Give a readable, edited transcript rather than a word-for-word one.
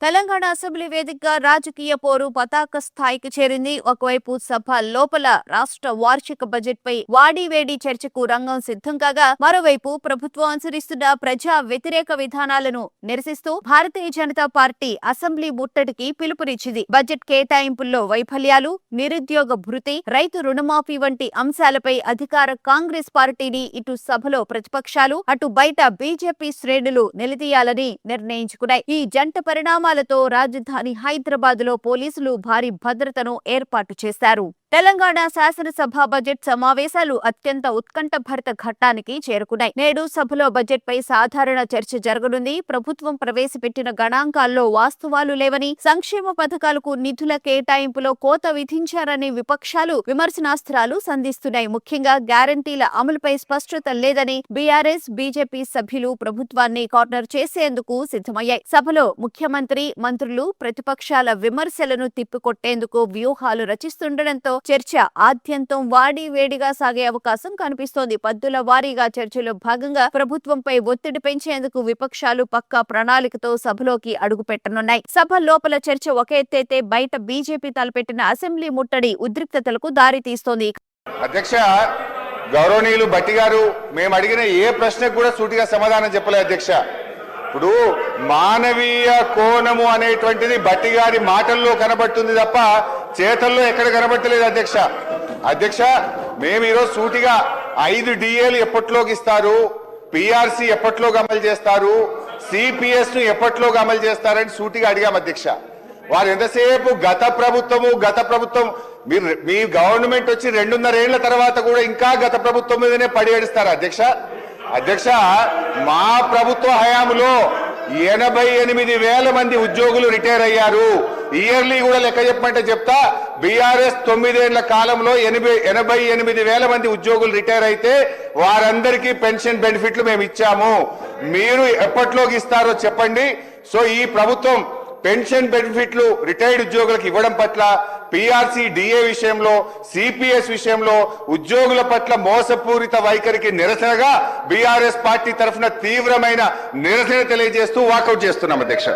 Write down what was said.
Telangana assembly వేదికగా రాజకీయ పోరు పతాక స్థాయికి చేరింది. ఒకవైపు సభ లోపల రాష్ట్ర వార్షిక బడ్జెట్ పై వాడివేడి చర్చకు రంగం సిద్ధం కాగా, మరోవైపు ప్రభుత్వం అనుసరిస్తున్న ప్రజా వ్యతిరేక విధానాలను నిరసిస్తూ భారతీయ జనతా పార్టీ అసెంబ్లీ ముట్టడికి పిలుపునిచ్చింది. బడ్జెట్ కేటాయింపుల్లో వైఫల్యాలు, నిరుద్యోగ భృతి, రైతు రుణమాఫీ వంటి అంశాలపై అధికార కాంగ్రెస్ పార్టీని ఇటు సభలో ప్రతిపక్షాలు, అటు బయట బీజేపీ శ్రేణులు నిలదీయాలని నిర్ణయించుకున్నాయి. ఈ జంట పరిణామాలతో రాజధాని హైదరాబాద్ లో పోలీసులు భారీ భద్రతను ఏర్పాటు చేశారు. తెలంగాణ శాసనసభ బడ్జెట్ సమావేశాలు అత్యంత ఉత్కంఠభరిత ఘట్టానికి చేరుకున్నాయి. నేడు సభలో బడ్జెట్ పై సాధారణ చర్చ జరగనుంది. ప్రభుత్వం ప్రవేశపెట్టిన గణాంకాల్లో వాస్తవాలు లేవని, సంక్షేమ పథకాలకు నిధుల కేటాయింపులో కోత విధించారని విపక్షాలు విమర్శనాస్త్రాలు సంధిస్తున్నాయి. ముఖ్యంగా గ్యారంటీల అమలుపై స్పష్టత లేదని బీఆర్ఎస్, బీజేపీ సభ్యులు ప్రభుత్వాన్ని కార్నర్ చేసేందుకు సిద్ధమయ్యాయి. సభలో ముఖ్యమంత్రి, మంత్రులు ప్రతిపక్షాల విమర్శలను తిప్పికొట్టేందుకు వ్యూహాలు రచిస్తుండటంతో చర్చ ఆద్యంతం వాడివేడిగా సాగే అవకాశం కనిపిస్తోంది. పద్దుల వారీగా చర్చలో భాగంగా ప్రభుత్వంపై ఒత్తిడి పెంచేందుకు విపక్షాలు పక్కా ప్రణాళికతో సభలోకి అడుగుపెట్టనున్నాయి. సభ లోపల చర్చ ఒక ఎత్తైతే, బయట బీజేపీ తలపెట్టిన అసెంబ్లీ ముట్టడి ఉద్రిక్తతలకు దారితీస్తోంది. అధ్యక్ష, గౌరవనీయులు భట్టి గారు మేము అడిగిన ఏ ప్రశ్నకు కూడా సూటిగా సమాధానం చెప్పలేదు అధ్యక్ష. ఇప్పుడు మానవీయ కోణము అనేటువంటిది భట్టి గారి మాటల్లో కనబడుతుంది తప్ప చేతల్లో ఎక్కడ కనబడలేదు అధ్యక్ష. అధ్యక్ష, మేము ఈరోజు సూటిగా 5 డిఏలు ఎప్పట్లోకి ఇస్తారు, పిఆర్సి ఎప్పట్లోకి అమలు చేస్తారు, సిపిఎస్ ను ఎప్పట్లోకి అమలు చేస్తారని సూటిగా అడిగాం అధ్యక్ష. వారు ఎంతసేపు గత ప్రభుత్వం మీ గవర్నమెంట్ వచ్చి 2.5 ఏళ్ల తర్వాత కూడా ఇంకా గత ప్రభుత్వం మీదనే పడి ఏడుస్తారు అధ్యక్ష. అధ్యక్ష, మా ప్రభుత్వ హయాంలో 88,000 మంది ఉద్యోగులు రిటైర్ అయ్యారు. ఇయర్లీ కూడా లెక్క చెప్పమంటే చెప్తా. బీఆర్ఎస్ 9 ఏళ్ల కాలంలో 88,000 మంది ఉద్యోగులు రిటైర్ అయితే వారందరికీ పెన్షన్ బెనిఫిట్లు మేము ఇచ్చాము. మీరు ఎప్పట్లోకి ఇస్తారో చెప్పండి. సో ఈ ప్రభుత్వం పెన్షన్ బెనిఫిట్లు రిటైర్డ్ ఉద్యోగులకు ఇవ్వడం పట్ల, పిఆర్సి డిఏ విషయంలో, సిపిఎస్ విషయంలో ఉద్యోగుల పట్ల మోసపూరిత వైఖరికి నిరసనగా బీఆర్ఎస్ పార్టీ తరఫున తీవ్రమైన నిరసన తెలియజేస్తూ వాకౌట్ చేస్తున్నాం అధ్యక్ష.